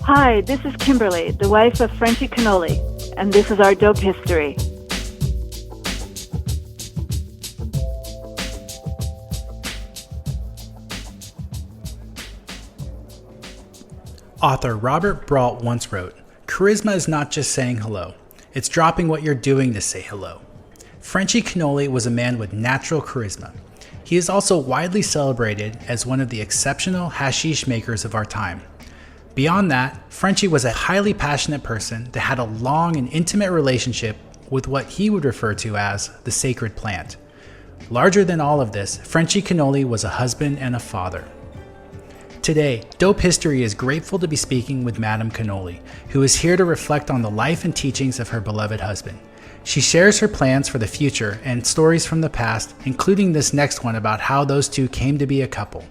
Hi, this is Kimberly, the wife of Frenchy Cannoli, and this is our dope history. Author Robert Brault once wrote, "Charisma is not just saying hello, it's dropping what you're doing to say hello." Frenchy Cannoli was a man with natural charisma. He is also widely celebrated as one of the exceptional hashish makers of our time. Beyond that, Frenchy was a highly passionate person that had a long and intimate relationship with what he would refer to as the sacred plant. Larger than all of this, Frenchy Cannoli was a husband and a father. Today, Dope History is grateful to be speaking with Madame Cannoli, who is here to reflect on the life and teachings of her beloved husband. She shares her plans for the future and stories from the past, including this next one about how those two came to be a couple.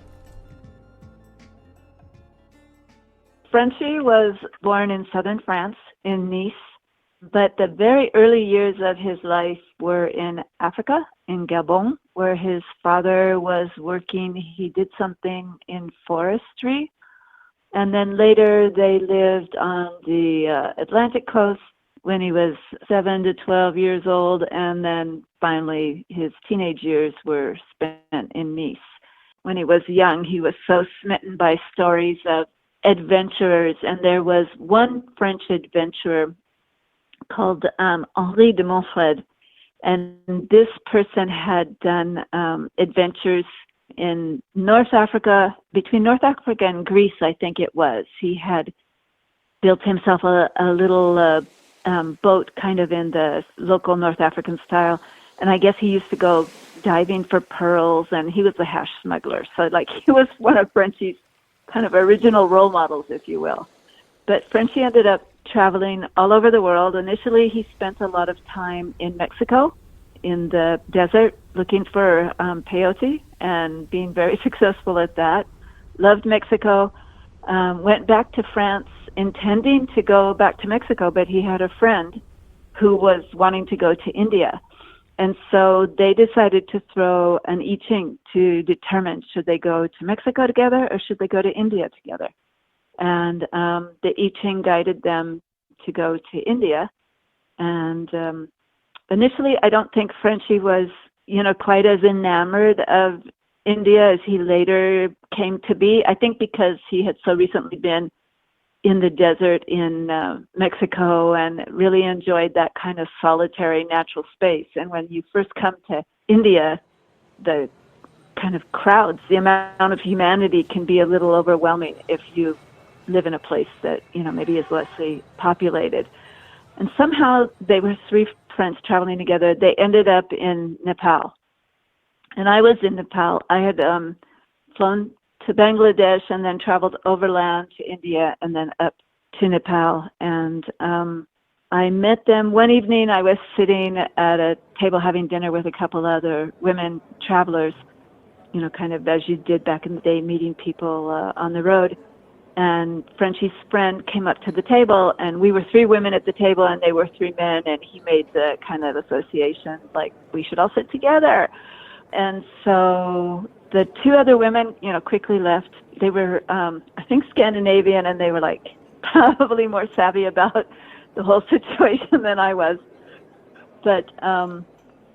Frenchy was born in southern France, in Nice, but the very early years of his life were in Africa, in Gabon, where his father was working. He did something in forestry, and then later they lived on the Atlantic coast when he was 7 to 12 years old, and then finally his teenage years were spent in Nice. When he was young, he was so smitten by stories of adventurers, and there was one French adventurer called Henri de Montfred, and this person had done adventures in North Africa, between North Africa and Greece, I think it was. He had built himself a little boat kind of in the local North African style, and I guess he used to go diving for pearls, and he was a hash smuggler, so like he was one of Frenchy's kind of original role models, if you will. But Frenchy ended up traveling all over the world. Initially, he spent a lot of time in Mexico, in the desert, looking for peyote and being very successful at that. Loved Mexico. Went back to France, intending to go back to Mexico, but he had a friend who was wanting to go to India. And so they decided to throw an I Ching to determine should they go to Mexico together or should they go to India together. And the I Ching guided them to go to India. And initially, I don't think Frenchy was, quite as enamored of India as he later came to be. I think because he had so recently been in the desert in Mexico and really enjoyed that kind of solitary natural space. And when you first come to India, the kind of crowds, the amount of humanity can be a little overwhelming if you live in a place that, maybe is lessly populated. And somehow they were three friends traveling together. They ended up in Nepal. And I was in Nepal. I had flown to Bangladesh and then traveled overland to India and then up to Nepal. And I met them one evening. I was sitting at a table having dinner with a couple other women travelers, kind of as you did back in the day, meeting people on the road. And Frenchy's friend came up to the table, and we were three women at the table, and they were three men, and he made the kind of association, like, we should all sit together. And so the two other women, quickly left. They were, I think, Scandinavian, and they were, like, probably more savvy about the whole situation than I was. But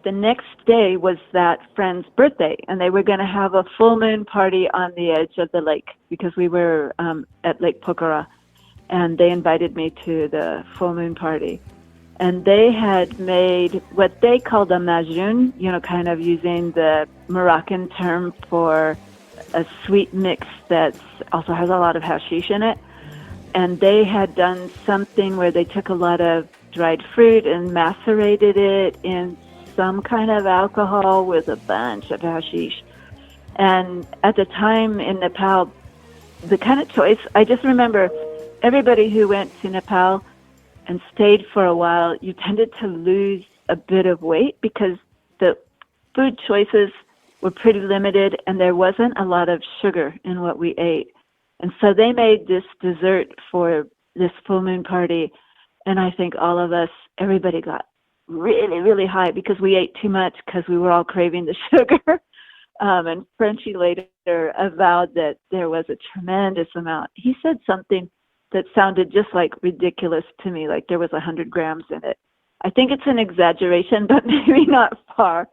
the next day was that friend's birthday, and they were going to have a full moon party on the edge of the lake because we were at Lake Pokhara, and they invited me to the full moon party. And they had made what they called a majoun, kind of using the Moroccan term for a sweet mix that also has a lot of hashish in it. And they had done something where they took a lot of dried fruit and macerated it in some kind of alcohol with a bunch of hashish. And at the time in Nepal, the kind of choice, I just remember everybody who went to Nepal and stayed for a while, you tended to lose a bit of weight because the food choices were pretty limited and there wasn't a lot of sugar in what we ate. And so they made this dessert for this full moon party. And I think all of us, everybody got really, really high because we ate too much because we were all craving the sugar. And Frenchy later avowed that there was a tremendous amount. He said something that sounded just like ridiculous to me, like there was 100 grams in it. I think it's an exaggeration, but maybe not far.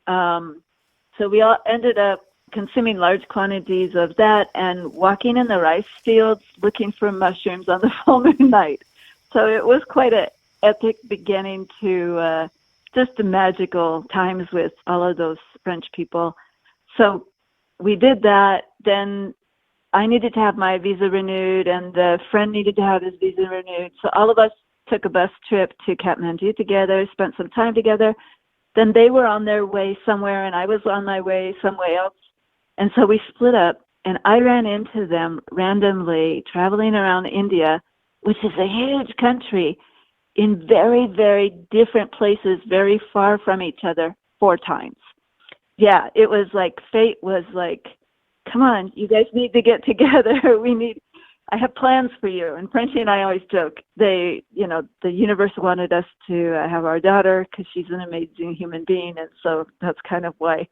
So we all ended up consuming large quantities of that and walking in the rice fields looking for mushrooms on the full moon night. So it was quite an epic beginning to just the magical times with all of those French people. So we did that. Then I needed to have my visa renewed, and the friend needed to have his visa renewed. So all of us took a bus trip to Kathmandu together, spent some time together. Then they were on their way somewhere, and I was on my way somewhere else. And so we split up, and I ran into them randomly traveling around India, which is a huge country, in very, very different places, very far from each other, 4 times. Yeah, it was like fate was like, come on, you guys need to get together. I have plans for you. And Frenchy and I always joke, the universe wanted us to have our daughter because she's an amazing human being. And so that's kind of why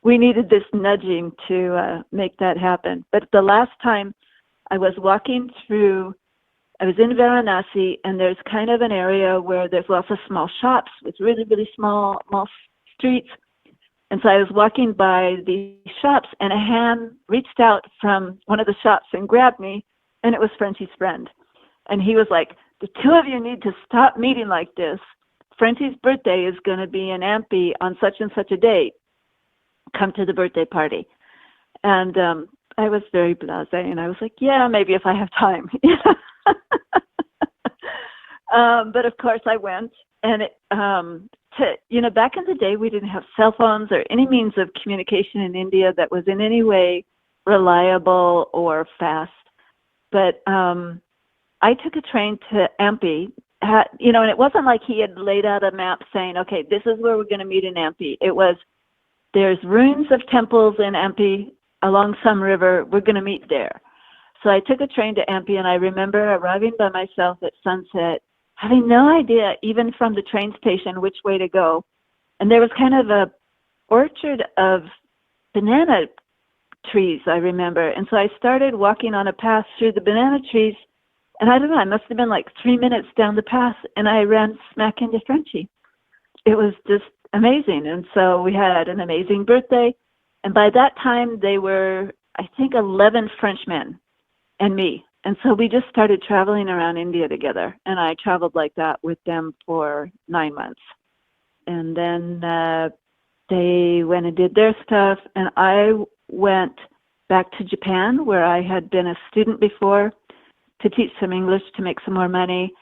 we needed this nudging to make that happen. But the last time I was walking through, I was in Varanasi, and there's kind of an area where there's lots of small shops with really, really small streets. And so I was walking by these shops, and a hand reached out from one of the shops and grabbed me, and it was Frenchy's friend. And he was like, the two of you need to stop meeting like this. Frenchy's birthday is going to be in Ampi on such and such a date. Come to the birthday party. And I was very blasé, and I was like, yeah, maybe if I have time. But of course I went, and back in the day, we didn't have cell phones or any means of communication in India that was in any way reliable or fast. But I took a train to Ampi, and it wasn't like he had laid out a map saying, okay, this is where we're going to meet in Ampi. It was, there's ruins of temples in Ampi along some river. We're going to meet there. So I took a train to Ampi, and I remember arriving by myself at sunset, having no idea, even from the train station, which way to go. And there was kind of a orchard of banana trees, I remember. And so I started walking on a path through the banana trees, and I don't know, I must have been like 3 minutes down the path, and I ran smack into Frenchy. It was just amazing. And so we had an amazing birthday. And by that time, they were, I think, 11 Frenchmen and me. And so we just started traveling around India together. And I traveled like that with them for 9 months. And then they went and did their stuff. And I went back to Japan, where I had been a student before, to teach some English, to make some more money,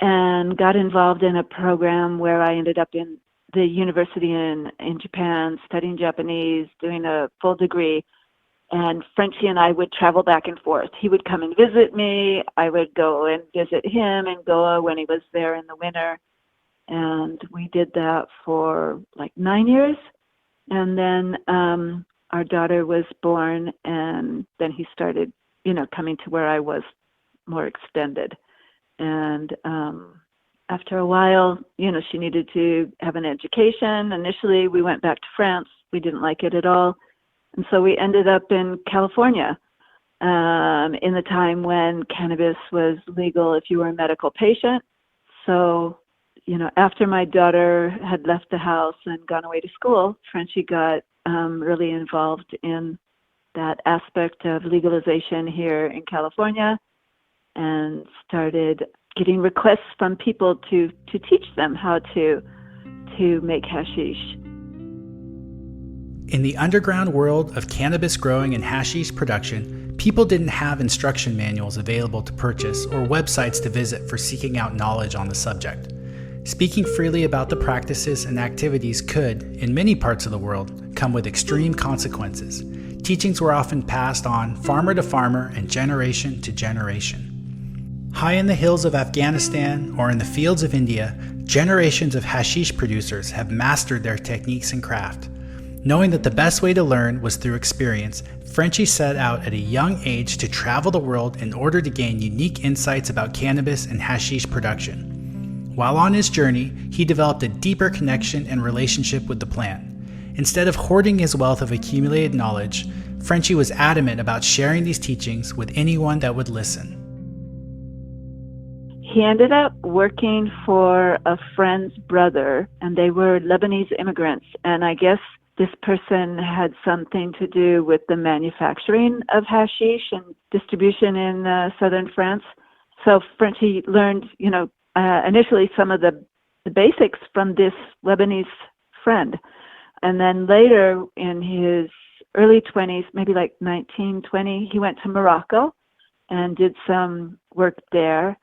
and got involved in a program where I ended up in the university in Japan, studying Japanese, doing a full degree. And Frenchy and I would travel back and forth. He would come and visit me. I would go and visit him in Goa when he was there in the winter. And we did that for like 9 years. And then our daughter was born, and then he started, coming to where I was more extended. And after a while, she needed to have an education. Initially, we went back to France. We didn't like it at all. And so we ended up in California in the time when cannabis was legal if you were a medical patient. So, after my daughter had left the house and gone away to school, Frenchy got really involved in that aspect of legalization here in California and started getting requests from people to teach them how to make hashish. In the underground world of cannabis growing and hashish production, people didn't have instruction manuals available to purchase or websites to visit for seeking out knowledge on the subject. Speaking freely about the practices and activities could, in many parts of the world, come with extreme consequences. Teachings were often passed on farmer to farmer and generation to generation. High in the hills of Afghanistan or in the fields of India, generations of hashish producers have mastered their techniques and craft. Knowing that the best way to learn was through experience, Frenchy set out at a young age to travel the world in order to gain unique insights about cannabis and hashish production. While on his journey, he developed a deeper connection and relationship with the plant. Instead of hoarding his wealth of accumulated knowledge, Frenchy was adamant about sharing these teachings with anyone that would listen. He ended up working for a friend's brother, and they were Lebanese immigrants. And I guess this person had something to do with the manufacturing of hashish and distribution in southern France. So Frenchy learned, initially some of the basics from this Lebanese friend. And then later in his early 20s, maybe like 19, 20, he went to Morocco and did some work there.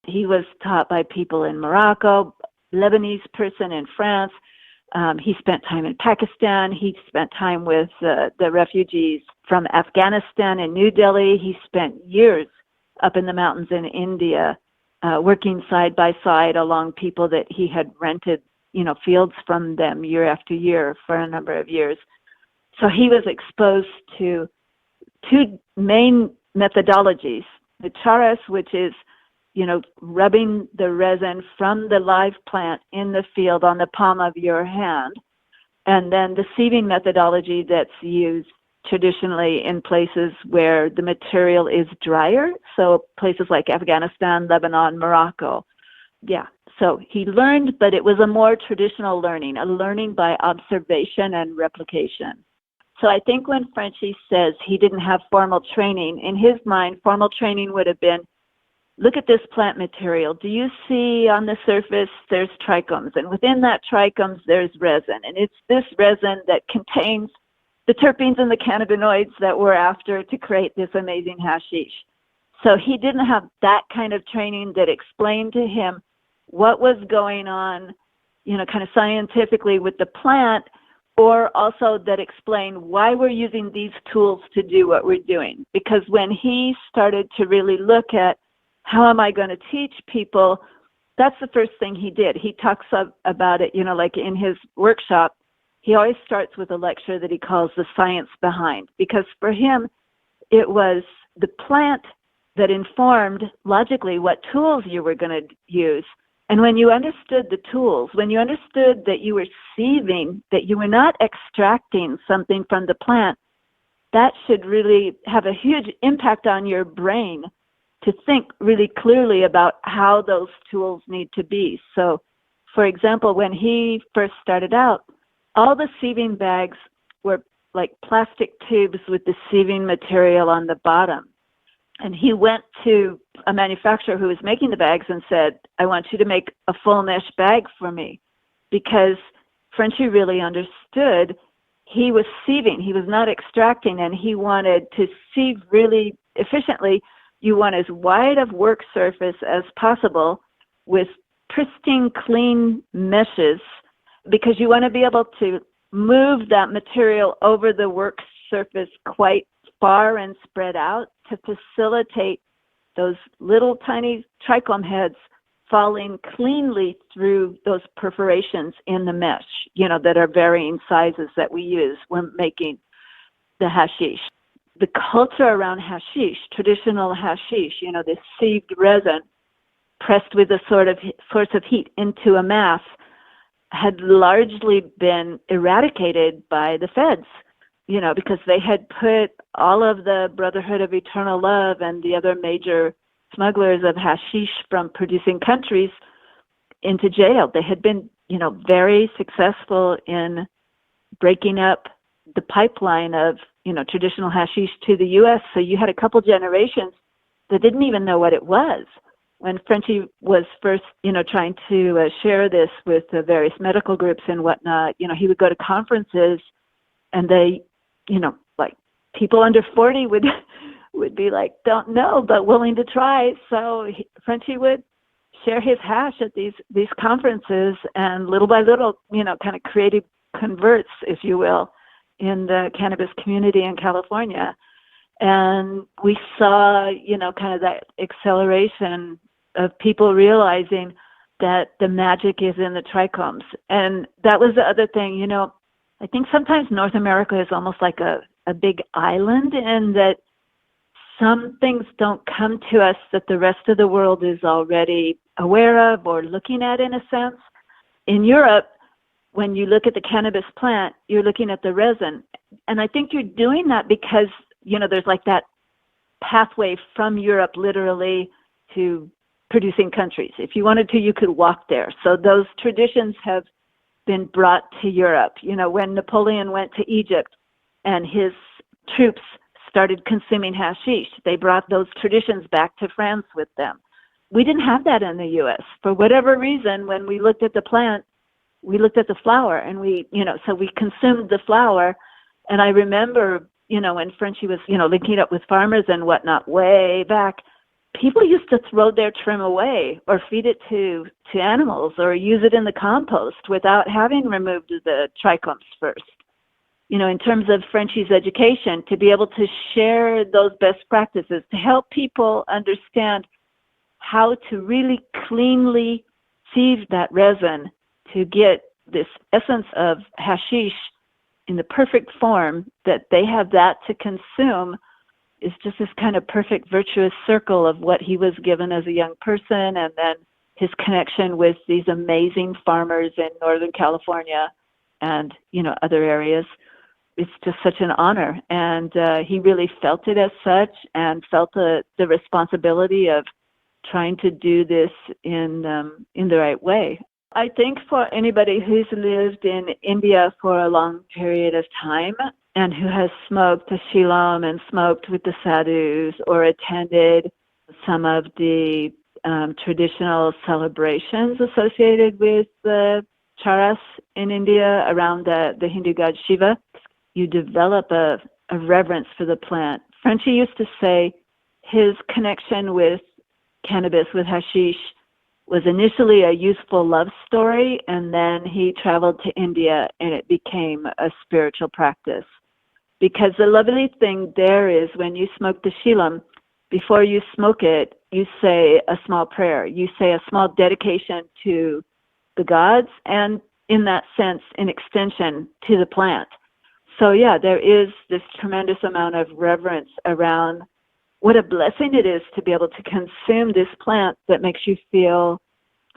He was taught by people in Morocco, Lebanese person in France. He spent time in Pakistan. He spent time with the refugees from Afghanistan in New Delhi. He spent years up in the mountains in India, working side by side along people that he had rented, fields from them year after year for a number of years. So he was exposed to two main methodologies: the charas, which is rubbing the resin from the live plant in the field on the palm of your hand. And then the sieving methodology that's used traditionally in places where the material is drier. So places like Afghanistan, Lebanon, Morocco. Yeah. So he learned, but it was a more traditional learning, a learning by observation and replication. So I think when Frenchy says he didn't have formal training, in his mind, formal training would have been, look at this plant material. Do you see on the surface there's trichomes? And within that trichomes, there's resin. And it's this resin that contains the terpenes and the cannabinoids that we're after to create this amazing hashish. So he didn't have that kind of training that explained to him what was going on, kind of scientifically with the plant, or also that explained why we're using these tools to do what we're doing. Because when he started to really look at how am I going to teach people, that's the first thing he did. He talks about it, like in his workshop, he always starts with a lecture that he calls the science behind, because for him, it was the plant that informed logically what tools you were going to use. And when you understood the tools, when you understood that you were sieving, that you were not extracting something from the plant, that should really have a huge impact on your brain to think really clearly about how those tools need to be. So, for example, when he first started out, all the sieving bags were like plastic tubes with the sieving material on the bottom. And he went to a manufacturer who was making the bags and said, I want you to make a full mesh bag for me, because Frenchy really understood he was sieving, he was not extracting, and he wanted to sieve really efficiently. You want as wide of work surface as possible with pristine, clean meshes, because you want to be able to move that material over the work surface quite far and spread out to facilitate those little tiny trichome heads falling cleanly through those perforations in the mesh, that are varying sizes that we use when making the hashish. The culture around hashish, traditional hashish, this sieved resin pressed with a source of heat into a mass, had largely been eradicated by the feds, because they had put all of the Brotherhood of Eternal Love and the other major smugglers of hashish from producing countries into jail. They had been, very successful in breaking up the pipeline of, traditional hashish to the U.S. So you had a couple generations that didn't even know what it was. When Frenchy was first, trying to share this with the various medical groups and whatnot, he would go to conferences and they, like people under 40 would be like, don't know, but willing to try. So Frenchy would share his hash at these conferences, and little by little, kind of creative converts, if you will, in the cannabis community in California. And we saw, kind of that acceleration of people realizing that the magic is in the trichomes. And that was the other thing, I think sometimes North America is almost like a big island, in that some things don't come to us that the rest of the world is already aware of or looking at, in a sense. In Europe, when you look at the cannabis plant, you're looking at the resin. And I think you're doing that because, there's like that pathway from Europe literally to producing countries. If you wanted to, you could walk there. So those traditions have been brought to Europe. When Napoleon went to Egypt and his troops started consuming hashish, they brought those traditions back to France with them. We didn't have that in the U.S. For whatever reason, when we looked at the plant, we looked at the flower, and so we consumed the flower. And I remember, when Frenchy was, linking up with farmers and whatnot way back, people used to throw their trim away or feed it to animals or use it in the compost without having removed the trichomes first. In terms of Frenchy's education, to be able to share those best practices, to help people understand how to really cleanly sieve that resin to get this essence of hashish in the perfect form that they have that to consume, is just this kind of perfect virtuous circle of what he was given as a young person, and then his connection with these amazing farmers in Northern California and, other areas. It's just such an honor. And he really felt it as such, and felt the responsibility of trying to do this in the right way. I think for anybody who's lived in India for a long period of time and who has smoked the shilom and smoked with the sadhus or attended some of the traditional celebrations associated with the charas in India around the Hindu god Shiva, you develop a reverence for the plant. Frenchy used to say his connection with cannabis, with hashish, was initially a useful love story, and then he traveled to India and it became a spiritual practice. Because the lovely thing there is, when you smoke the shilom, before you smoke it, you say a small prayer. You say a small dedication to the gods, and in that sense, an extension to the plant. So yeah, there is this tremendous amount of reverence around what a blessing it is to be able to consume this plant that makes you feel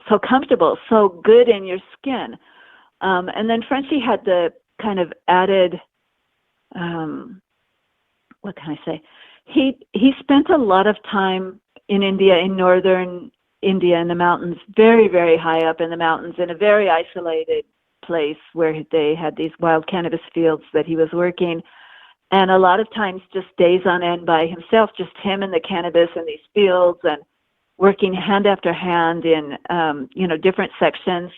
so comfortable, so good in your skin. And then Frenchy had the kind of added, what can I say? He spent a lot of time in India, in northern India, in the mountains, very, very high up in the mountains, in a very isolated place where they had these wild cannabis fields that he was working. And a lot of times just days on end by himself, just him and the cannabis in these fields, and working hand after hand in, different sections,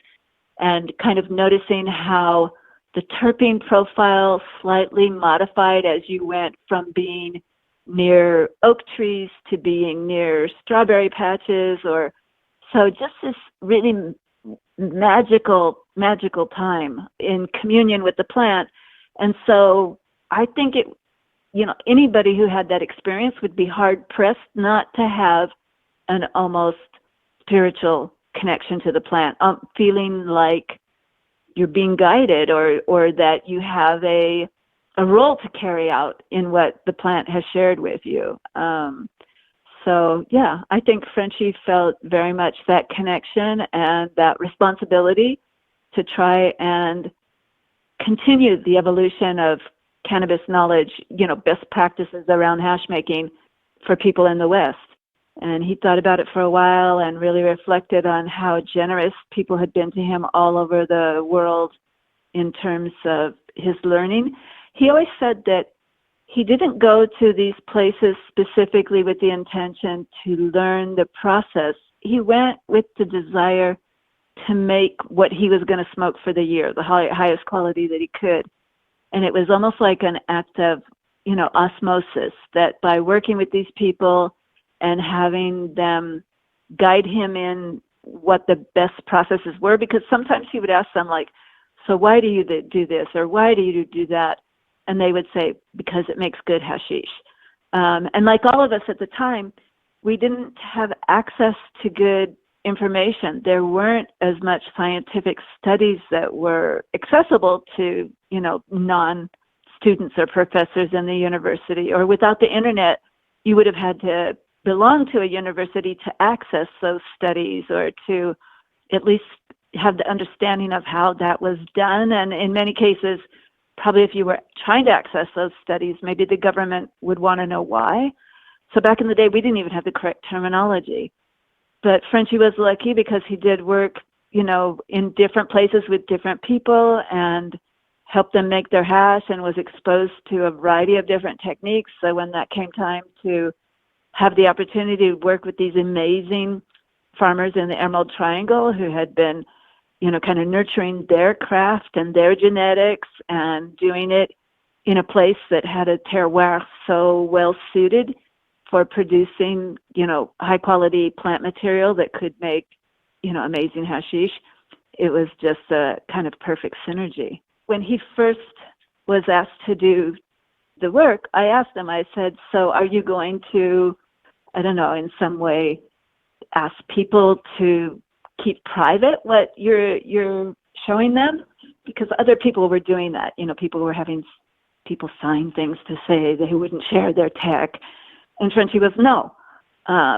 and kind of noticing how the terpene profile slightly modified as you went from being near oak trees to being near strawberry patches, or so just this really magical time in communion with the plant. And so I think anybody who had that experience would be hard pressed not to have an almost spiritual connection to the plant, feeling like you're being guided, or that you have a role to carry out in what the plant has shared with you. So yeah, I think Frenchy felt very much that connection and that responsibility to try and continue the evolution of cannabis knowledge, best practices around hash making for people in the West. And he thought about it for a while and really reflected on how generous people had been to him all over the world in terms of his learning. He always said that he didn't go to these places specifically with the intention to learn the process. He went with the desire to make what he was going to smoke for the year, the highest quality that he could. And it was almost like an act of, osmosis, that by working with these people and having them guide him in what the best processes were, because sometimes he would ask them, like, so why do you do this, or why do you do that? And they would say, because it makes good hashish. And like all of us at the time, we didn't have access to good information. There weren't as much scientific studies that were accessible to, non-students or professors in the university. Or without the internet, you would have had to belong to a university to access those studies, or to at least have the understanding of how that was done. And in many cases, probably if you were trying to access those studies, maybe the government would want to know why. So back in the day, we didn't even have the correct terminology. But Frenchy was lucky because he did work, in different places with different people and helped them make their hash, and was exposed to a variety of different techniques. So when that came time to have the opportunity to work with these amazing farmers in the Emerald Triangle who had been, kind of nurturing their craft and their genetics and doing it in a place that had a terroir so well suited for producing, high quality plant material that could make, amazing hashish. It was just a kind of perfect synergy. When he first was asked to do the work, I asked him, I said, so are you going to, I don't know, in some way ask people to keep private what you're showing them? Because other people were doing that. People were having people sign things to say they wouldn't share their tech. And Frenchy was no.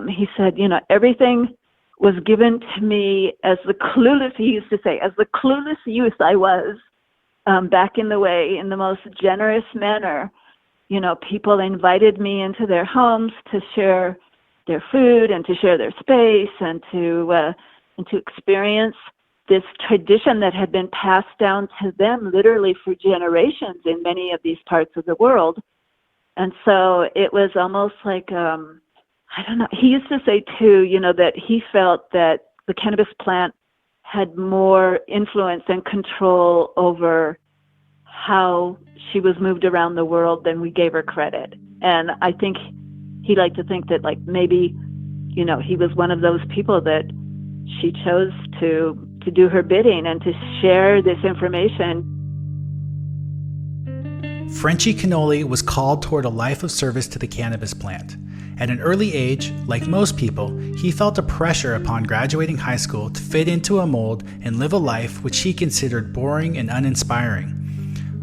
He said, everything was given to me as the clueless, he used to say, as the clueless youth I was back in the most generous manner. People invited me into their homes to share their food and to share their space and to experience this tradition that had been passed down to them literally for generations in many of these parts of the world. And so it was almost like, I don't know, he used to say too, that he felt that the cannabis plant had more influence and control over how she was moved around the world than we gave her credit. And I think he liked to think that maybe, he was one of those people that she chose to do her bidding and to share this information. Frenchy Cannoli was called toward a life of service to the cannabis plant. At an early age, like most people, he felt a pressure upon graduating high school to fit into a mold and live a life which he considered boring and uninspiring.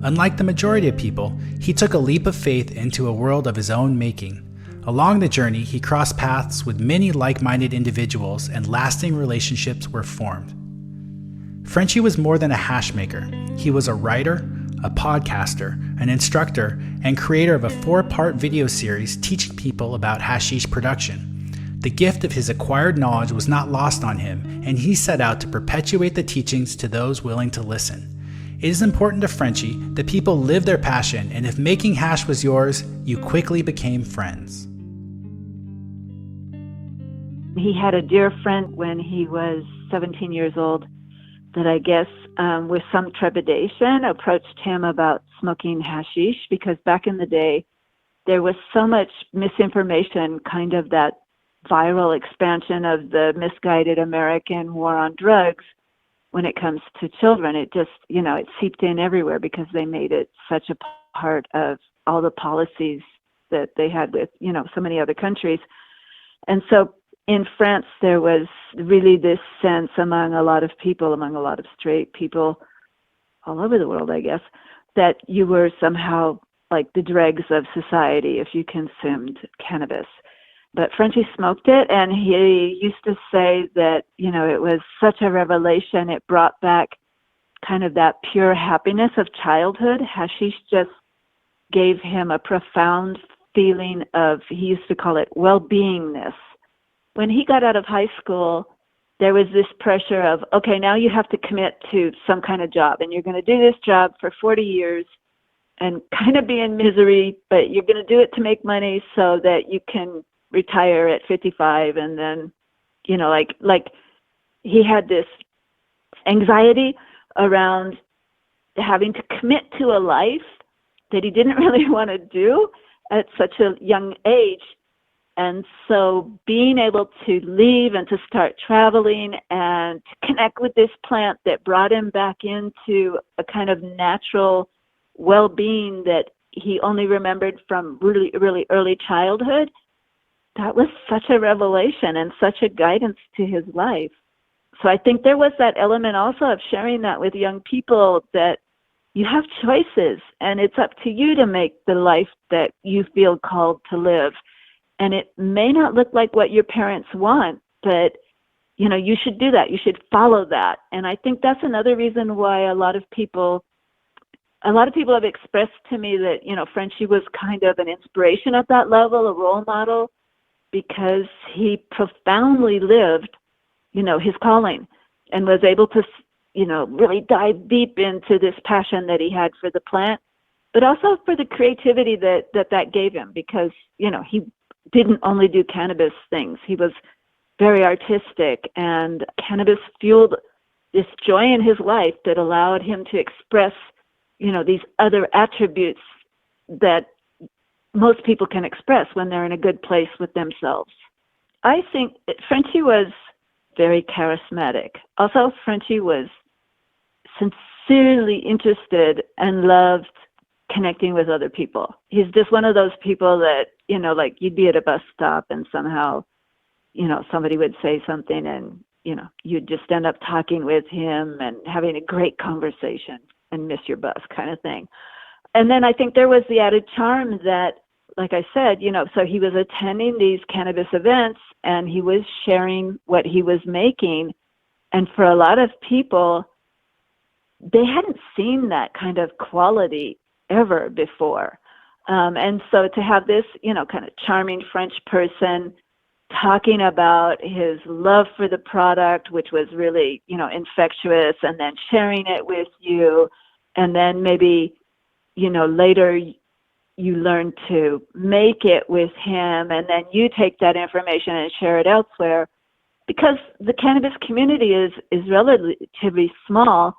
Unlike the majority of people, he took a leap of faith into a world of his own making. Along the journey, he crossed paths with many like-minded individuals, and lasting relationships were formed. Frenchy was more than a hash maker. He was a writer, a podcaster, an instructor, and creator of a 4-part video series teaching people about hashish production. The gift of his acquired knowledge was not lost on him, and he set out to perpetuate the teachings to those willing to listen. It is important to Frenchy that people live their passion, and if making hash was yours, you quickly became friends. He had a dear friend when he was 17 years old that I guess with some trepidation approached him about smoking hashish, because back in the day there was so much misinformation, kind of that viral expansion of the misguided American war on drugs when it comes to children. It just, it seeped in everywhere because they made it such a part of all the policies that they had with, so many other countries. And so in France, there was really this sense among a lot of people, among a lot of straight people all over the world, I guess, that you were somehow like the dregs of society if you consumed cannabis. But Frenchy smoked it, and he used to say that, it was such a revelation. It brought back kind of that pure happiness of childhood. Hashish just gave him a profound feeling of, he used to call it well-beingness. When he got out of high school, there was this pressure of, okay, now you have to commit to some kind of job, and you're going to do this job for 40 years and kind of be in misery, but you're going to do it to make money so that you can retire at 55. And then, like he had this anxiety around having to commit to a life that he didn't really want to do at such a young age. And so being able to leave and to start traveling and to connect with this plant that brought him back into a kind of natural well-being that he only remembered from really, really early childhood, that was such a revelation and such a guidance to his life. So I think there was that element also of sharing that with young people, that you have choices and it's up to you to make the life that you feel called to live. And it may not look like what your parents want, but you should do that. You should follow that. And I think that's another reason why a lot of people have expressed to me that, Frenchy was kind of an inspiration at that level, a role model, because he profoundly lived, his calling and was able to, really dive deep into this passion that he had for the plant, but also for the creativity that gave him, because, he didn't only do cannabis things. He was very artistic, and cannabis fueled this joy in his life that allowed him to express, these other attributes that most people can express when they're in a good place with themselves. I think Frenchy was very charismatic. Also, Frenchy was sincerely interested and loved connecting with other people. He's just one of those people that, like you'd be at a bus stop and somehow, somebody would say something and, you'd just end up talking with him and having a great conversation and miss your bus kind of thing. And then I think there was the added charm that, like I said, so he was attending these cannabis events and he was sharing what he was making. And for a lot of people, they hadn't seen that kind of quality ever before. And so to have this, kind of charming French person talking about his love for the product, which was really, infectious, and then sharing it with you, and then maybe, later you learn to make it with him, and then you take that information and share it elsewhere. Because the cannabis community is relatively small,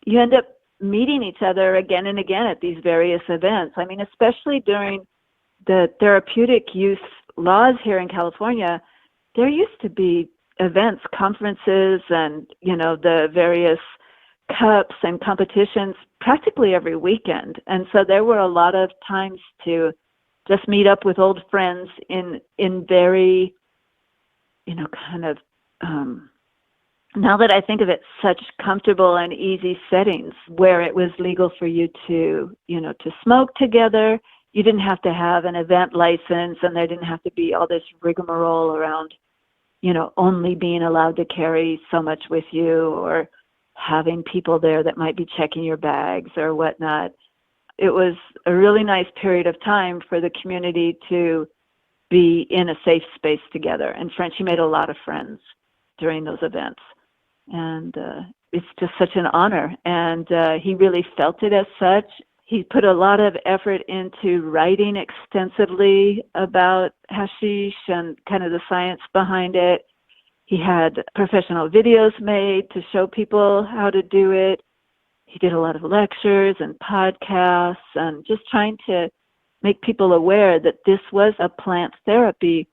you end up meeting each other again and again at these various events. I mean, especially during the therapeutic use laws here in California, there used to be events, conferences, and, the various cups and competitions practically every weekend. And so there were a lot of times to just meet up with old friends in very, now that I think of it, such comfortable and easy settings where it was legal for you to, to smoke together. You didn't have to have an event license, and there didn't have to be all this rigmarole around, only being allowed to carry so much with you, or having people there that might be checking your bags or whatnot. It was a really nice period of time for the community to be in a safe space together. And Frenchy made a lot of friends during those events. And it's just such an honor. And he really felt it as such. He put a lot of effort into writing extensively about hashish and kind of the science behind it. He had professional videos made to show people how to do it. He did a lot of lectures and podcasts and just trying to make people aware that this was a plant therapy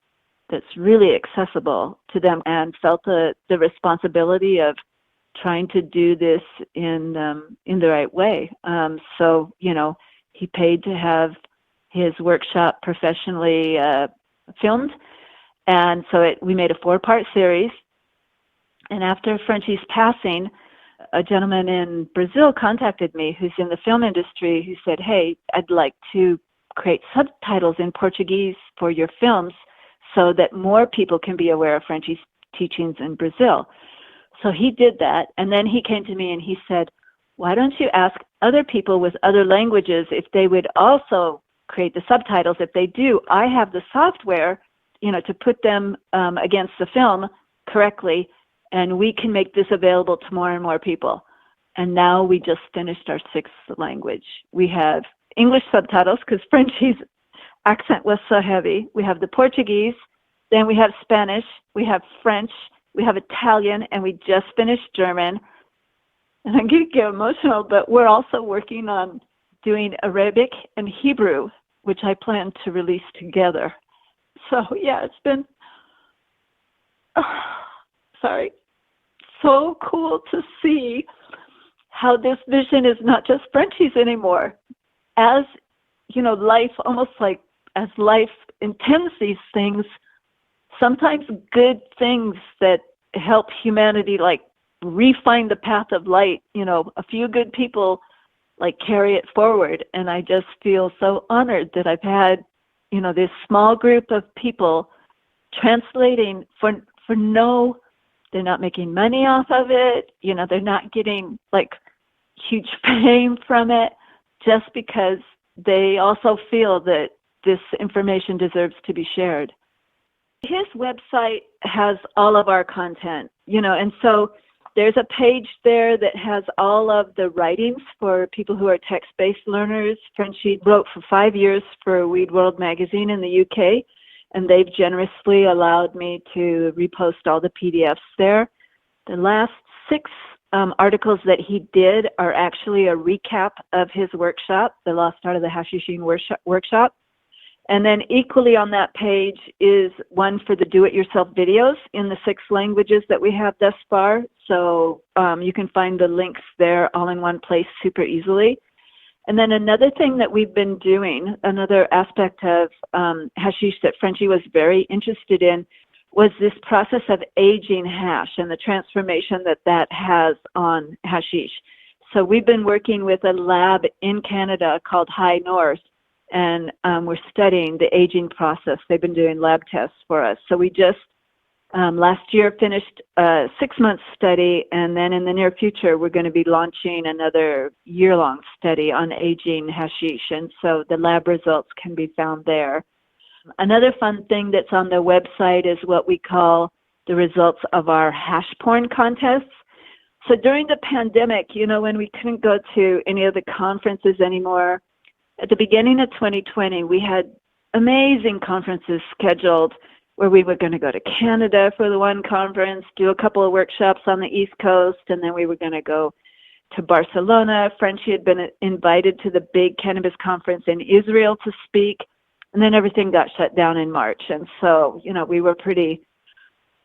that's really accessible to them, and felt the responsibility of trying to do this in the right way. So, he paid to have his workshop professionally filmed. And so we made a 4-part series. And after Frenchy's passing, a gentleman in Brazil contacted me who's in the film industry, who said, "Hey, I'd like to create subtitles in Portuguese for your films so that more people can be aware of Frenchy's teachings in Brazil." So he did that, and then he came to me and he said, "Why don't you ask other people with other languages if they would also create the subtitles? If they do, I have the software, to put them against the film correctly, and we can make this available to more and more people." And now we just finished our 6th language. We have English subtitles because Frenchy's accent was so heavy. We have the Portuguese, then we have Spanish, we have French, we have Italian, and we just finished German. And I'm going to get emotional, but we're also working on doing Arabic and Hebrew, which I plan to release together. So yeah, it's been, so cool to see how this vision is not just Frenchy's anymore. As, life, almost like as life intends these things, sometimes good things that help humanity, like refine the path of light. A few good people like carry it forward. And I just feel so honored that I've had, this small group of people translating for no, they're not making money off of it. They're not getting like huge fame from it, just because they also feel that this information deserves to be shared. His website has all of our content, and so there's a page there that has all of the writings for people who are text-based learners. Frenchy wrote for 5 years for Weed World magazine in the UK, and they've generously allowed me to repost all the PDFs there. The last 6 articles that he did are actually a recap of his workshop, The Lost Art of the Hashishing workshop. And then equally on that page is one for the do-it-yourself videos in the 6 languages that we have thus far. So you can find the links there all in one place super easily. And then another thing that we've been doing, another aspect of hashish that Frenchy was very interested in, was this process of aging hash and the transformation that has on hashish. So we've been working with a lab in Canada called High North, and we're studying the aging process. They've been doing lab tests for us. So we just last year finished a 6-month study, and then in the near future we're going to be launching another year-long study on aging hashish, and so the lab results can be found there. Another fun thing that's on the website is what we call the results of our hash porn contests. So during the pandemic, when we couldn't go to any of the conferences anymore, at the beginning of 2020, we had amazing conferences scheduled where we were going to go to Canada for the one conference, do a couple of workshops on the East Coast, and then we were going to go to Barcelona. Frenchy had been invited to the big cannabis conference in Israel to speak, and then everything got shut down in March. And so, we were pretty,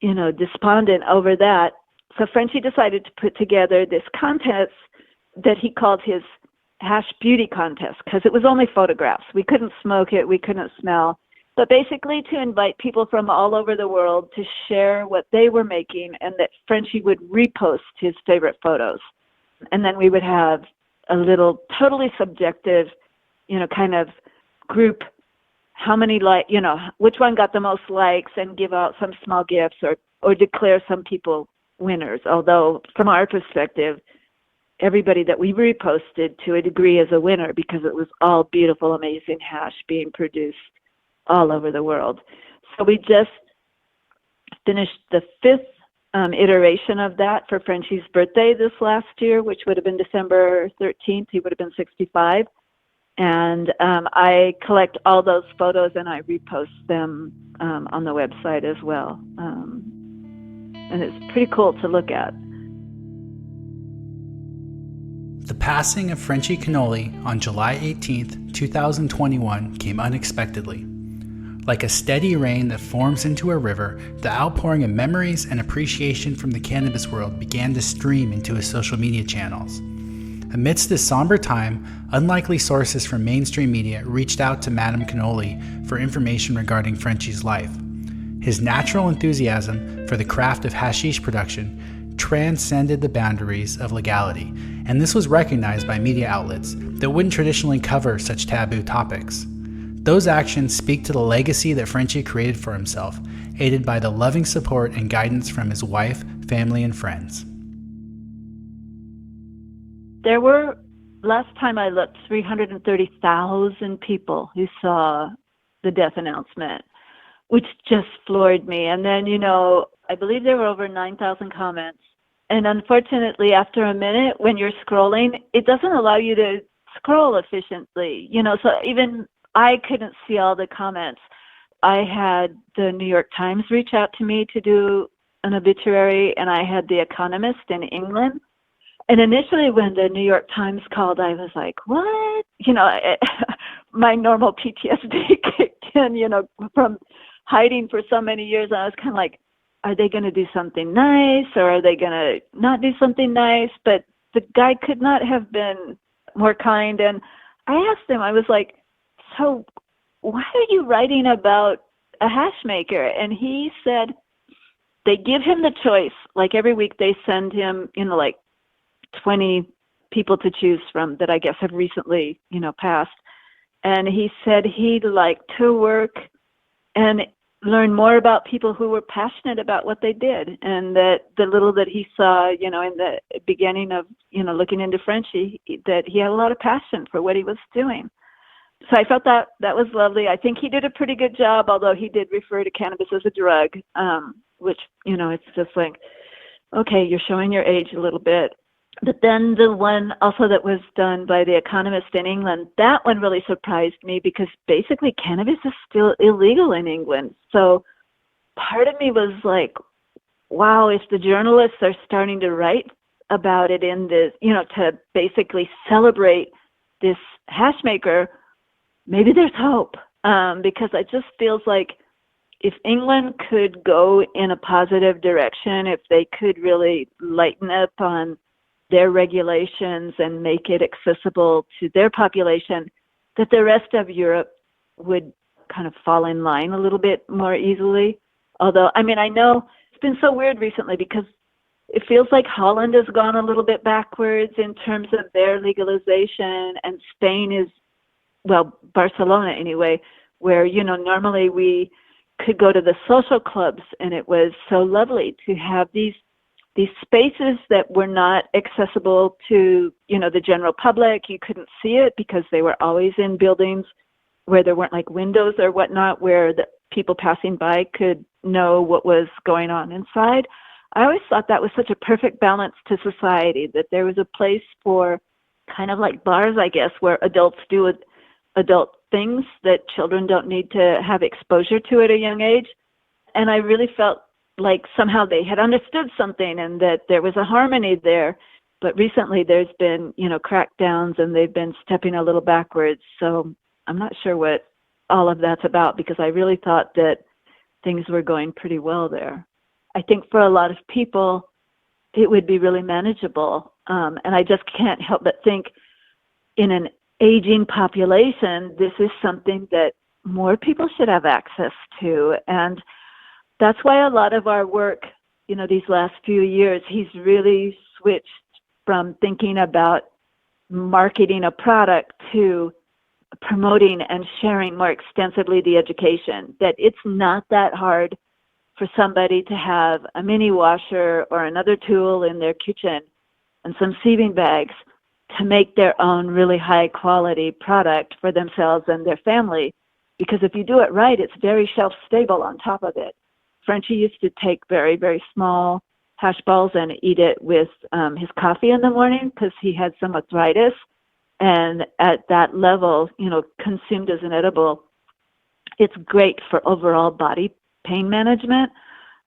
despondent over that. So Frenchy decided to put together this contest that he called his Hash Beauty Contest, because it was only photographs. We couldn't smoke it, we couldn't smell. But basically to invite people from all over the world to share what they were making, and that Frenchy would repost his favorite photos. And then we would have a little totally subjective, kind of group, how many which one got the most likes, and give out some small gifts or declare some people winners. Although from our perspective, everybody that we reposted to a degree is a winner, because it was all beautiful, amazing hash being produced all over the world. So we just finished the 5th iteration of that for Frenchy's birthday this last year, which would have been December 13th. He would have been 65. And I collect all those photos and I repost them on the website as well. And it's pretty cool to look at. The passing of Frenchy Cannoli on July 18th, 2021 came unexpectedly. Like a steady rain that forms into a river, the outpouring of memories and appreciation from the cannabis world began to stream into his social media channels. Amidst this somber time, unlikely sources from mainstream media reached out to Madame Cannoli for information regarding Frenchy's life. His natural enthusiasm for the craft of hashish production transcended the boundaries of legality, and this was recognized by media outlets that wouldn't traditionally cover such taboo topics. Those actions speak to the legacy that Frenchy created for himself, aided by the loving support and guidance from his wife, family, and friends. There were, last time I looked, 330,000 people who saw the death announcement, which just floored me. And then, I believe there were over 9,000 comments. And unfortunately, after a minute, when you're scrolling, it doesn't allow you to scroll efficiently. So even I couldn't see all the comments. I had the New York Times reach out to me to do an obituary, and I had The Economist in England. And initially when the New York Times called, I was like, what? My normal PTSD kicked in, from hiding for so many years. And I was kind of like, are they going to do something nice, or are they going to not do something nice? But the guy could not have been more kind. And I asked him, I was like, so why are you writing about a hash maker. And he said they give him the choice. Like every week they send him, like 20 people to choose from that I guess have recently, passed. And he said he'd like to work and learn more about people who were passionate about what they did, and that the little that he saw, in the beginning of, looking into Frenchy, that he had a lot of passion for what he was doing. So I felt that was lovely. I think he did a pretty good job, although he did refer to cannabis as a drug, which, it's just like, okay, you're showing your age a little bit. But then the one also that was done by The Economist in England, that one really surprised me because basically cannabis is still illegal in England. So part of me was like, wow, if the journalists are starting to write about it in this, to basically celebrate this hash maker, maybe there's hope. Because it just feels like if England could go in a positive direction, if they could really lighten up on their regulations and make it accessible to their population, that the rest of Europe would kind of fall in line a little bit more easily. Although, I know it's been so weird recently because it feels like Holland has gone a little bit backwards in terms of their legalization, and Spain is, well, Barcelona anyway, where, normally we could go to the social clubs and it was so lovely to have these spaces that were not accessible to, the general public. You couldn't see it because they were always in buildings where there weren't like windows or whatnot, where the people passing by could know what was going on inside. I always thought that was such a perfect balance to society, that there was a place for kind of like bars, I guess, where adults do adult things that children don't need to have exposure to at a young age. And I really felt like somehow they had understood something and that there was a harmony there. But recently there's been, crackdowns, and they've been stepping a little backwards. So I'm not sure what all of that's about, because I really thought that things were going pretty well there. I think for a lot of people, it would be really manageable. And I just can't help but think, in an aging population, this is something that more people should have access to. And that's why a lot of our work, these last few years, he's really switched from thinking about marketing a product to promoting and sharing more extensively the education, that it's not that hard for somebody to have a mini washer or another tool in their kitchen and some sieving bags to make their own really high quality product for themselves and their family. Because if you do it right, it's very shelf stable on top of it. Frenchy used to take very, very small hash balls and eat it with his coffee in the morning because he had some arthritis. And at that level, consumed as an edible, it's great for overall body pain management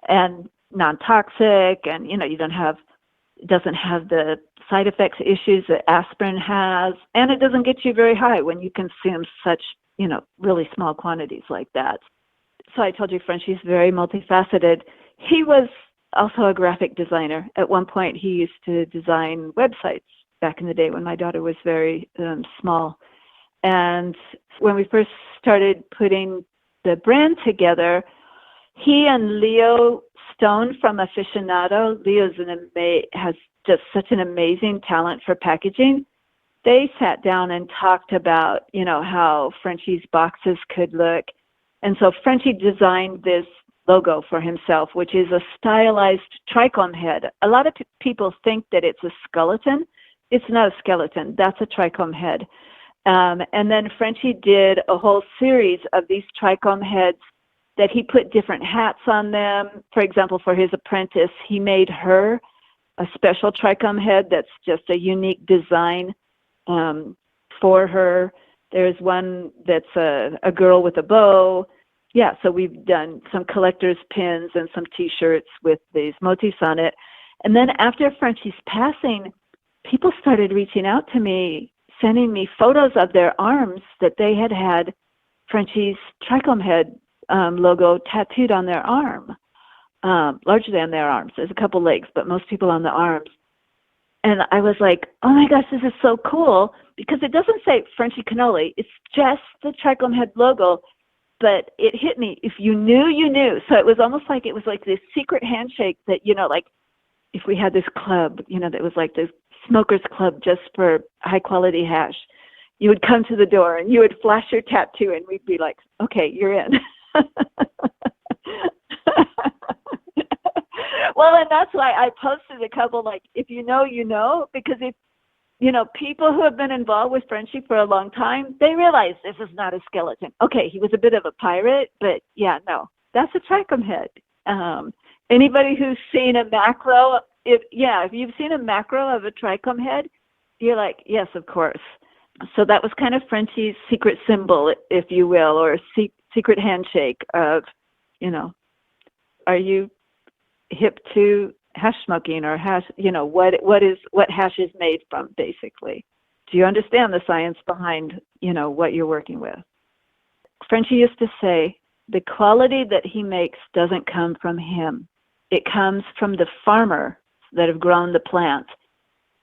and non-toxic. And, it doesn't have the side effects issues that aspirin has. And it doesn't get you very high when you consume such, really small quantities like that. So I told you Frenchy's very multifaceted. He was also a graphic designer. At one point, he used to design websites back in the day when my daughter was very small. And when we first started putting the brand together, he and Leo Stone from Aficionado, has just such an amazing talent for packaging. They sat down and talked about, how Frenchy's boxes could look. And so Frenchy designed this logo for himself, which is a stylized trichome head. A lot of people think that it's a skeleton. It's not a skeleton. That's a trichome head. And then Frenchy did a whole series of these trichome heads that he put different hats on them. For example, for his apprentice, he made her a special trichome head that's just a unique design for her. There's one that's a girl with a bow. Yeah, so we've done some collector's pins and some T-shirts with these motifs on it. And then after Frenchy's passing, people started reaching out to me, sending me photos of their arms that they had Frenchy's trichome head logo tattooed on their arm, largely on their arms. There's a couple legs, but most people on the arms. And I was like, oh my gosh, this is so cool, because it doesn't say Frenchy Cannoli. It's just the trichome head logo, but it hit me. If you knew, you knew. So it was almost like it was like this secret handshake that, like if we had this club, that was like this smokers club just for high quality hash, you would come to the door and you would flash your tattoo and we'd be like, okay, you're in. Well, and that's why I posted a couple, like, if you know, you know, because if, people who have been involved with Frenchy for a long time, they realize this is not a skeleton. Okay, he was a bit of a pirate, but yeah, no, that's a trichome head. Anybody who's seen a macro, if you've seen a macro of a trichome head, you're like, yes, of course. So that was kind of Frenchy's secret symbol, if you will, or secret handshake of, are you hip to hash smoking or hash, what hash is made from, basically. Do you understand the science behind, what you're working with? Frenchy used to say, the quality that he makes doesn't come from him. It comes from the farmer that have grown the plant.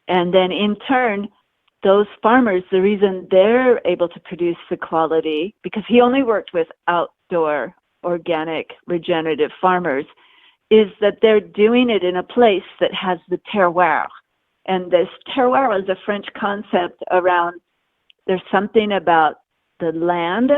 And then in turn, those farmers, the reason they're able to produce the quality, because he only worked with outdoor, organic, regenerative farmers, is that they're doing it in a place that has the terroir. And this terroir is a French concept around, there's something about the land,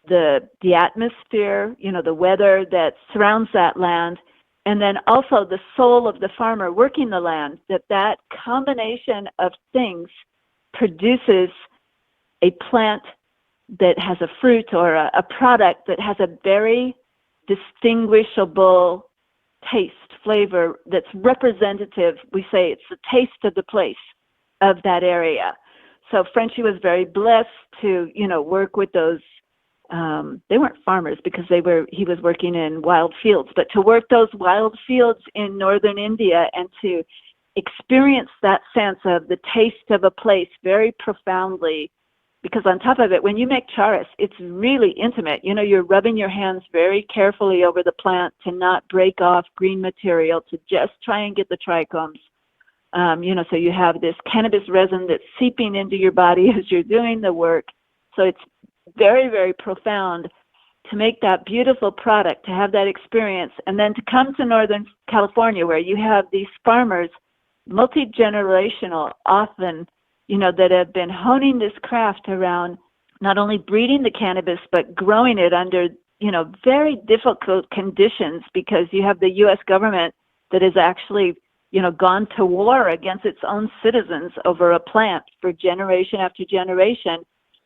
the atmosphere, the weather that surrounds that land, and then also the soul of the farmer working the land, that combination of things produces a plant that has a fruit or a product that has a very distinguishable taste, flavor that's representative. We say it's the taste of the place of that area. So Frenchy was very blessed to, work with those. They weren't farmers because he was working in wild fields, but to work those wild fields in northern India and to experience that sense of the taste of a place very profoundly. Because on top of it, when you make charas, it's really intimate. You're rubbing your hands very carefully over the plant to not break off green material, to just try and get the trichomes. So you have this cannabis resin that's seeping into your body as you're doing the work. So it's very, very profound to make that beautiful product, to have that experience, and then to come to Northern California where you have these farmers, multi-generational, often, that have been honing this craft around not only breeding the cannabis, but growing it under, very difficult conditions, because you have the U.S. government that has actually, gone to war against its own citizens over a plant for generation after generation.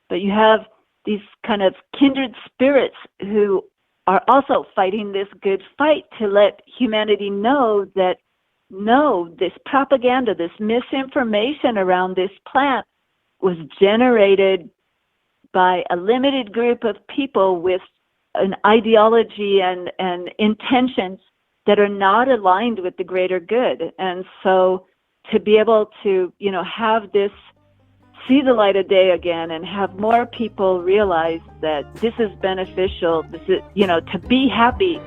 But you have these kind of kindred spirits who are also fighting this good fight to let humanity know that no, this propaganda, this misinformation around this plant was generated by a limited group of people with an ideology and intentions that are not aligned with the greater good. And so to be able to, have this see the light of day again and have more people realize that this is beneficial, this is, to be happy.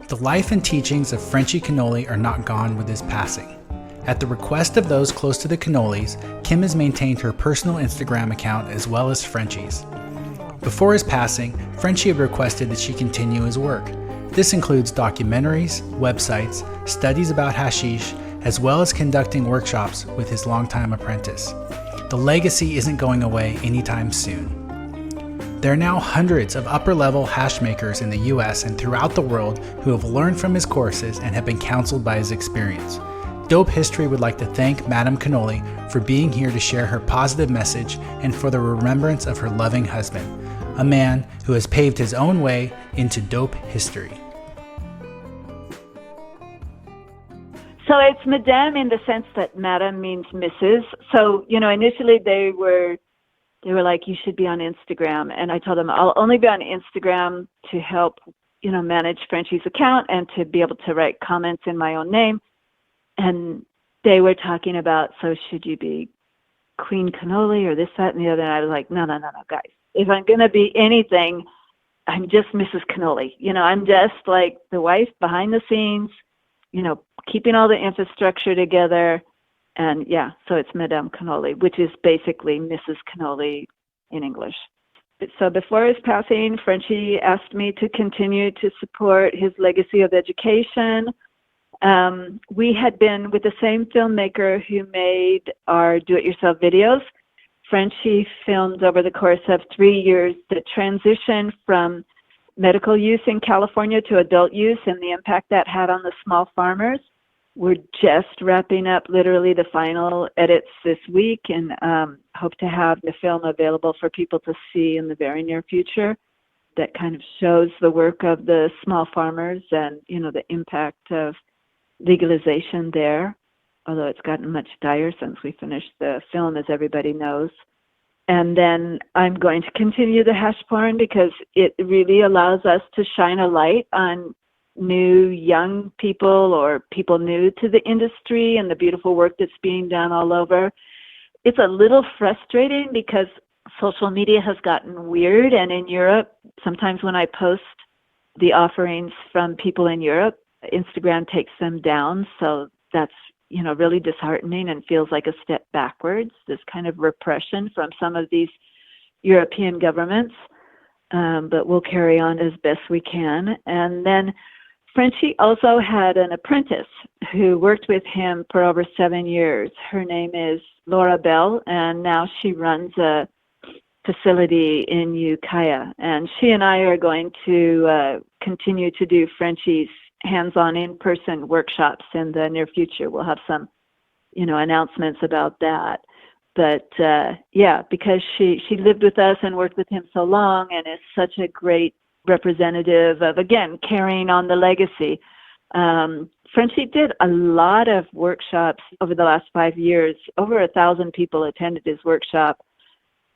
The life and teachings of Frenchy Cannoli are not gone with his passing. At the request of those close to the Cannolis, Kim has maintained her personal Instagram account as well as Frenchy's. Before his passing, Frenchy had requested that she continue his work. This includes documentaries, websites, studies about hashish, as well as conducting workshops with his longtime apprentice. The legacy isn't going away anytime soon. There are now hundreds of upper-level hash makers in the US and throughout the world who have learned from his courses and have been counseled by his experience. Dope History would like to thank Madame Cannoli for being here to share her positive message and for the remembrance of her loving husband, a man who has paved his own way into dope history. So it's Madame in the sense that Madame means Mrs. So, initially they were like, you should be on Instagram. And I told them I'll only be on Instagram to help, manage Frenchy's account and to be able to write comments in my own name. And they were talking about, so should you be Queen Cannoli or this, that, and the other? And I was like, no, guys. If I'm going to be anything, I'm just Mrs. Cannoli. I'm just like the wife behind the scenes, keeping all the infrastructure together. And so it's Madame Cannoli, which is basically Mrs. Cannoli in English. So before his passing, Frenchy asked me to continue to support his legacy of education. We had been with the same filmmaker who made our do-it-yourself videos. Frenchy filmed over the course of 3 years the transition from medical use in California to adult use and the impact that had on the small farmers. We're just wrapping up literally the final edits this week and hope to have the film available for people to see in the very near future. That kind of shows the work of the small farmers and, you know, the impact of legalization there, although it's gotten much dire since we finished the film, as everybody knows. And then I'm going to continue the hash porn because it really allows us to shine a light on new young people or people new to the industry and the beautiful work that's being done all over. It's a little frustrating because social media has gotten weird, and in Europe, sometimes when I post the offerings from people in Europe, Instagram takes them down. So that's, you know, really disheartening and feels like a step backwards, this kind of repression from some of these European governments. But we'll carry on as best we can. And then Frenchy also had an apprentice who worked with him for over 7 years. Her name is Laura Bell, and now she runs a facility in Ukiah. And she and I are going to continue to do Frenchy's hands-on in-person workshops in the near future. We'll have some, you know, announcements about that. But yeah, because she lived with us and worked with him so long and is such a great representative of, again, carrying on the legacy. Frenchy did a lot of workshops over the last 5 years. Over 1,000 people attended his workshop.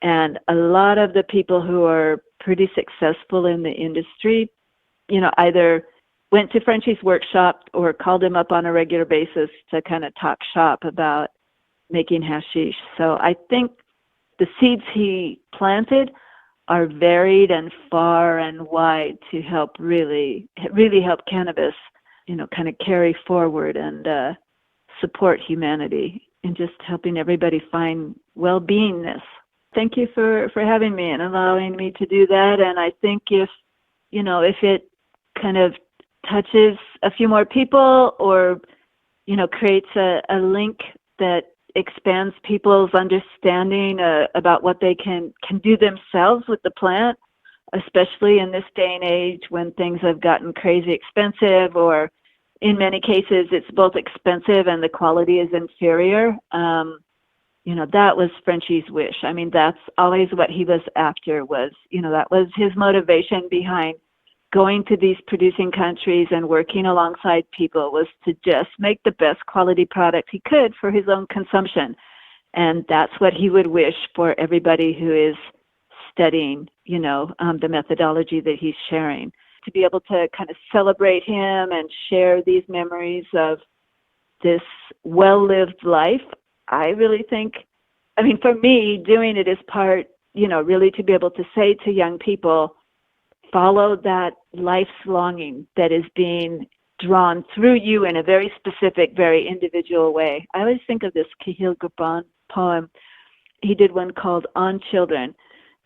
And a lot of the people who are pretty successful in the industry, you know, either went to Frenchy's workshop or called him up on a regular basis to kind of talk shop about making hashish. So I think the seeds he planted are varied and far and wide to help really help cannabis, you know, kind of carry forward and support humanity in just helping everybody find well-beingness. Thank you for having me and allowing me to do that. And I think if it kind of touches a few more people or, you know, creates a link that expands people's understanding about what they can do themselves with the plant, especially in this day and age when things have gotten crazy expensive, or in many cases it's both expensive and the quality is inferior. You know, that was Frenchy's wish. I mean, that's always what he was after was, you know, that was his motivation behind going to these producing countries and working alongside people, was to just make the best quality product he could for his own consumption. And that's what he would wish for everybody who is studying, you know, the methodology that he's sharing. To be able to kind of celebrate him and share these memories of this well-lived life, I really think, I mean, for me, doing it is part, you know, really to be able to say to young people, follow that life's longing that is being drawn through you in a very specific, very individual way. I always think of this Cahill Gabon poem. He did one called On Children,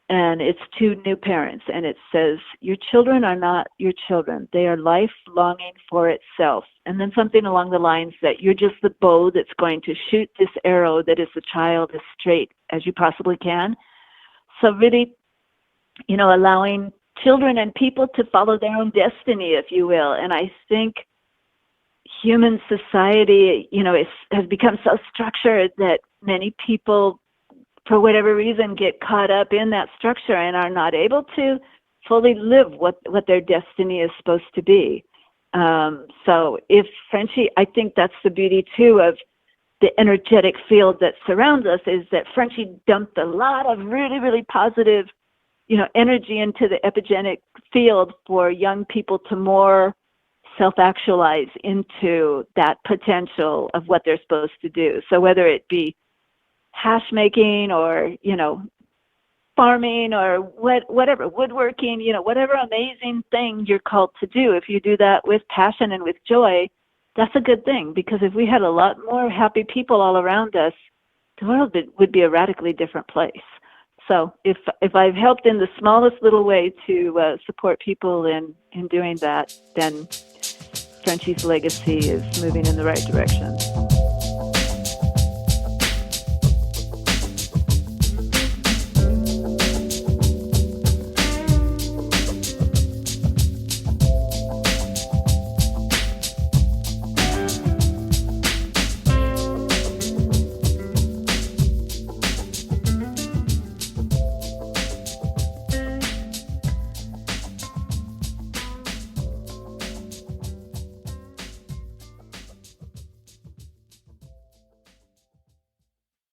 and it's to new parents, and it says, your children are not your children. They are life longing for itself. And then something along the lines that you're just the bow that's going to shoot this arrow that is the child as straight as you possibly can. So really, you know, allowing children and people to follow their own destiny, if you will. And I think human society, you know, has become so structured that many people, for whatever reason, get caught up in that structure and are not able to fully live what their destiny is supposed to be. So if Frenchy, I think that's the beauty too of the energetic field that surrounds us, is that Frenchy dumped a lot of really, really positive, you know, energy into the epigenic field for young people to more self-actualize into that potential of what they're supposed to do. So whether it be hash making or, you know, farming or whatever, woodworking, you know, whatever amazing thing you're called to do, if you do that with passion and with joy, that's a good thing. Because if we had a lot more happy people all around us, the world would be a radically different place. So if I've helped in the smallest little way to support people in doing that, then Frenchy's legacy is moving in the right direction.